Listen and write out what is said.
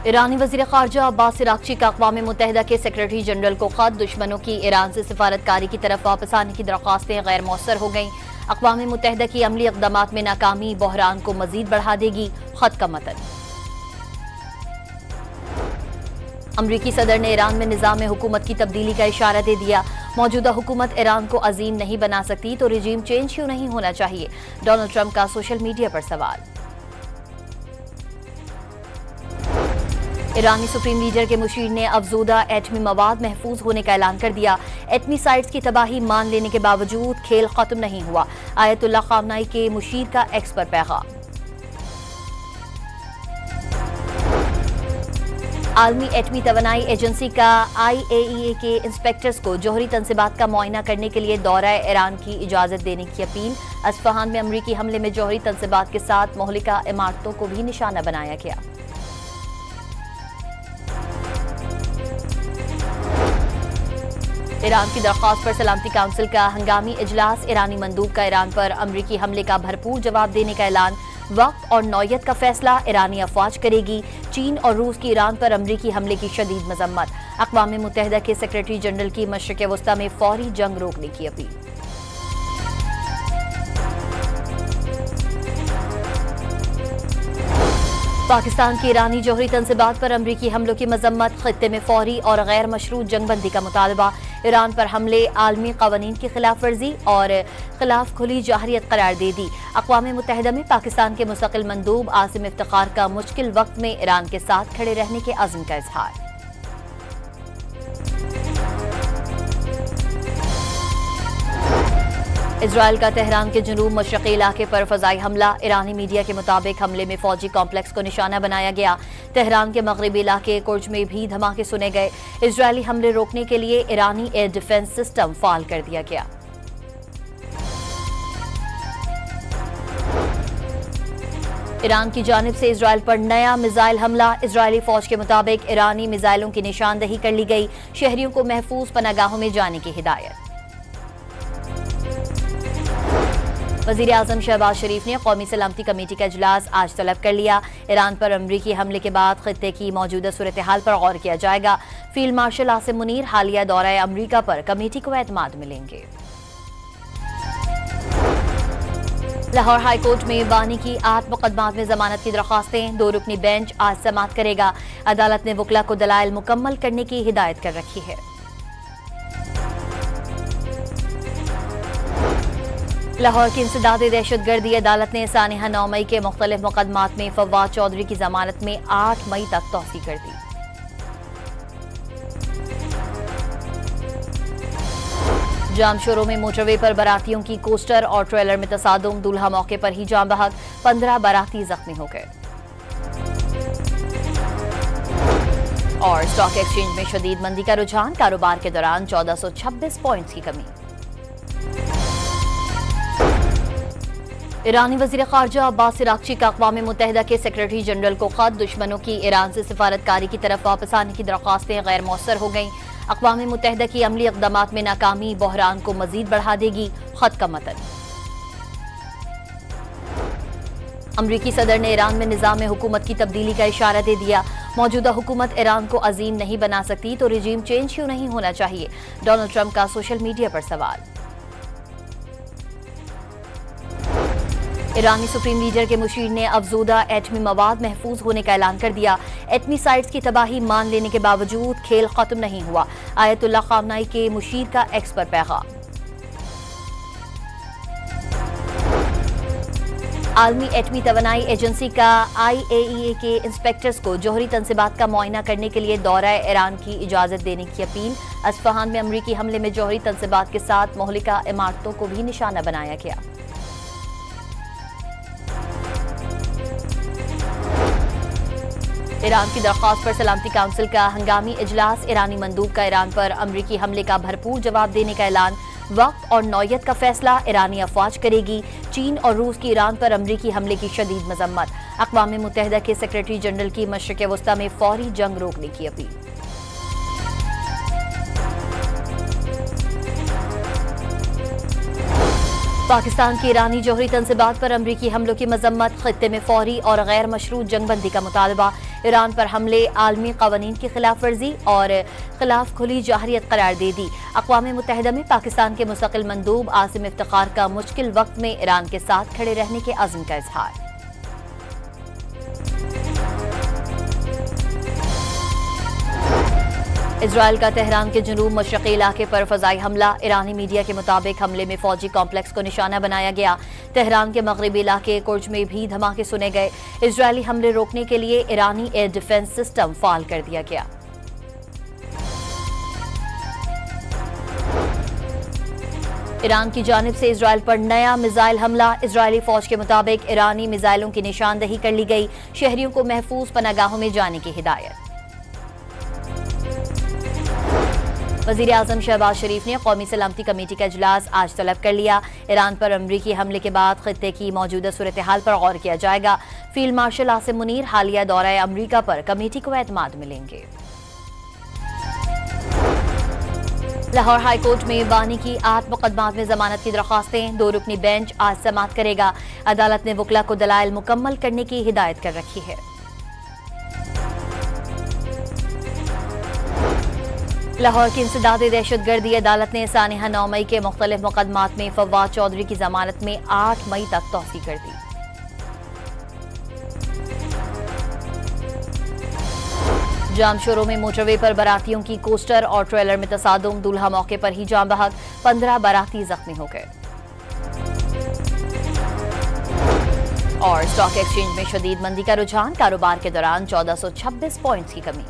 ईरानी वज़ीर ख़ारजा अब्बास इराक़ची का अक़वाम मुत्तहिदा के सेक्रेटरी जनरल को ख़त। दुश्मनों की ईरान से सिफारतकारी की तरफ वापस आने की दरख्वास्तें गैर मौसर हो गईं। अक़वाम मुत्तहिदा की अमली इक़दामात में नाकामी बहरान को मज़ीद बढ़ा देगी। ख़त का मतन। अमरीकी सदर ने ईरान में निज़ाम हुकूमत की तब्दीली का इशारा दे दिया। मौजूदा हुकूमत ईरान को अजीम नहीं बना सकती तो रिजीम चेंज क्यों नहीं होना चाहिए? डोनाल्ड ट्रंप का सोशल मीडिया पर सवाल। ईरानी सुप्रीम लीडर के मुशीर ने अफजूदा एटमी मवाद महफूज होने का ऐलान कर दिया। एटमी साइट्स की तबाही मान लेने के बावजूद खेल खत्म नहीं हुआ। आयतुल्लाह ख़ामनाई के मुशीर का एक्स पर पैगाम। आलमी एटमी तवानाई एजेंसी का IAEA के इंस्पेक्टर्स को जोहरी तनसीबात का मुआयना करने के लिए दौरा ईरान की इजाजत देने की अपील। अस्फहान में अमरीकी हमले में जोहरी तनसीबात के साथ मोहलिका इमारतों को भी निशाना बनाया गया। ईरान की दरख्वास्त पर सलामती काउंसिल का हंगामी इजलास। ईरानी मंदूब का ईरान पर अमरीकी हमले का भरपूर जवाब देने का ऐलान। वक्त और नौयत का फैसला ईरानी अफवाज करेगी। चीन और रूस की ईरान पर अमरीकी हमले की शदीद मजम्मत। अक़वाम मुत्तहिदा के सेक्रेटरी जनरल की मशरिक़ वस्ता में फौरी जंग रोकने की अपील। पाकिस्तान की ईरानी जोहरी तनसीबात पर अमरीकी हमलों की मजम्मत। खित्ते में फौरी और गैर मशरूत जंगबंदी का मुतालबा। ईरान पर हमले आलमी कवानीन की खिलाफ वर्जी और खिलाफ खुली जाहरियत करार दे दी। अक़वाम मुत्तहिदा में पाकिस्तान के मुस्तकिल मंदूब आसिम इफ्तिखार का मुश्किल वक्त में ईरान के साथ खड़े रहने के अज़्म का इजहार। इजराइल का तेहरान के जुनूब मशरक़ी इलाके पर फ़ज़ाई हमला। ईरानी मीडिया के मुताबिक हमले में फ़ौजी कॉम्प्लेक्स को निशाना बनाया गया। तेहरान के मगरबी इलाके कुर्ज में भी धमाके सुने गए। इजरायली हमले रोकने के लिए ईरानी एयर डिफेंस सिस्टम फ़ाल कर दिया गया। ईरान की जानिब से इजराइल पर नया मिसाइल हमला। इजरायली फ़ौज के मुताबिक ईरानी मिसाइलों की निशानदही कर ली गई। शहरियों को महफूज पनागाहों में जाने की हिदायत। वज़ीर आज़म शहबाज शरीफ ने कौमी सलामती कमेटी का इजलास आज तलब कर लिया। ईरान पर अमरीकी हमले के बाद खित्ते की मौजूदा सूरत हाल पर गौर किया जाएगा। फील्ड मार्शल आसिम मुनीर हालिया दौरा अमरीका पर कमेटी को एतमाद मिलेंगे। लाहौर हाई कोर्ट में बानी की 8 मुकदमात में जमानत की दरख्वास्तें। 2 रुकनी बेंच आज समाअत करेगा। अदालत ने वकला को दलाइल मुकम्मल करने की हिदायत कर रखी है। लाहौर की इंसदादी दहशतगर्दी अदालत ने सानिहा 9 मई के मुख्तलिफ मुकदमात में फवाद चौधरी की जमानत में 8 मई तक तौसी कर दी। जामशोरों में मोटरवे पर बारातियों की कोस्टर और ट्रेलर में तसादुम। दूल्हा मौके पर ही जाम बहक। 15 बाराती जख्मी हो गए। और स्टॉक एक्सचेंज में शदीद मंदी का रुझान। कारोबार के दौरान 1426 पॉइंट्स की कमी। ईरानी वज़ीर ख़ारजा अब्बास इराक़ची का अक़वाम मुत्तहिदा के सेक्रेटरी जनरल को ख़त। दुश्मनों की ईरान से सिफारतकारी की तरफ वापस आने की दरख्वास्तें गैर मौसर हो गईं। अक़वाम मुत्तहिदा की अमली इक़दामात में नाकामी बहरान को मज़ीद बढ़ा देगी। ख़त का मतन। अमरीकी सदर ने ईरान में निज़ाम हुकूमत की तब्दीली का इशारा दे दिया। मौजूदा हुकूमत ईरान को अजीम नहीं बना सकती तो रिजीम चेंज क्यों नहीं होना चाहिए? डोनाल्ड ट्रंप का सोशल मीडिया पर सवाल। ईरानी सुप्रीम लीडर के मुशीर ने अफजूदा एटमी मवाद महफूज होने का ऐलान कर दिया। एटमी साइट्स की तबाही मान लेने के बावजूद खेल खत्म नहीं हुआ। आयतुल्लाह ख़ामनाई के मुशीर का एक्स पर पैगाम। आलमी एटमी तवानाई एजेंसी का IAEA के इंस्पेक्टर्स को जोहरी तनसीबात का मुआयना करने के लिए दौरा ईरान की इजाजत देने की अपील। अस्फहान में अमरीकी हमले में जोहरी तनसीबात के साथ मोहलिका इमारतों को भी निशाना बनाया गया। ईरान की दरख्वास्त पर सलामती काउंसिल का हंगामी इजलास। ईरानी मंदूब का ईरान पर अमरीकी हमले का भरपूर जवाब देने का ऐलान। वक्त और नौयत का फैसला ईरानी अफवाज करेगी। चीन और रूस की ईरान पर अमरीकी हमले की शदीद मजम्मत। अक़वाम मुत्तहिदा के सेक्रेटरी जनरल की मशरिक़ वस्ता में फौरी जंग रोकने की अपील। पाकिस्तान की ईरानी जौहरी तंजीबात पर अमरीकी हमलों की मजम्मत, खित्ते में फौरी और गैर मशरूत जंगबंदी का मुतालबा। ईरान पर हमले आलमी कवानीन की खिलाफ वर्जी और खिलाफ खुली जाहरियत करार दे दी। अक़वाम मुत्तहिदा में पाकिस्तान के मुस्तकिल मंदूब आसिम इफ्तिखार का मुश्किल वक्त में ईरान के साथ खड़े रहने के अज़्म का इजहार। इजराइल का तेहरान के जनूब मशरक़ी इलाके पर फ़ज़ाई हमला। ईरानी मीडिया के मुताबिक हमले में फौजी कॉम्प्लेक्स को निशाना बनाया गया। तेहरान के मगरबी इलाके कुर्ज में भी धमाके सुने गए। इजरायली हमले रोकने के लिए ईरानी एयर डिफेंस सिस्टम फ़ाल कर दिया गया। ईरान की जानिब से इजराइल पर नया मिसाइल हमला। इजरायली फौज के मुताबिक ईरानी मिसाइलों की निशानदही कर ली गई। शहरियों को महफूज पनागाहों में जाने की हिदायत। वज़ीर आज़म शहबाज शरीफ ने कौमी सलामती कमेटी का इजलास आज तलब कर लिया। ईरान पर अमरीकी हमले के बाद खित्ते की मौजूदा सूरत हाल पर गौर किया जाएगा। फील्ड मार्शल आसिम मुनीर हालिया दौरा अमरीका पर कमेटी को एतमाद मिलेंगे। लाहौर हाई कोर्ट में बानी की 8 मुकदमात में जमानत की दरख्वास्तें। 2 रुकनी बेंच आज समाअत करेगा। अदालत ने वकला को दलाइल मुकम्मल करने की हिदायत कर रखी है। लाहौर की इंसदादी दहशतगर्दी अदालत ने सानिहा 9 मई के मुख्तलिफ मुकदमात में फवाद चौधरी की जमानत में 8 मई तक तौसीक कर दी। जामशोरों में मोटरवे पर बारातियों की कोस्टर और ट्रेलर में तसादुम। दूल्हा मौके पर ही जाम बहक। 15 बाराती जख्मी हो गए। और स्टॉक एक्सचेंज में शदीद मंदी का रुझान। कारोबार के दौरान 1426 पॉइंट्स की कमी।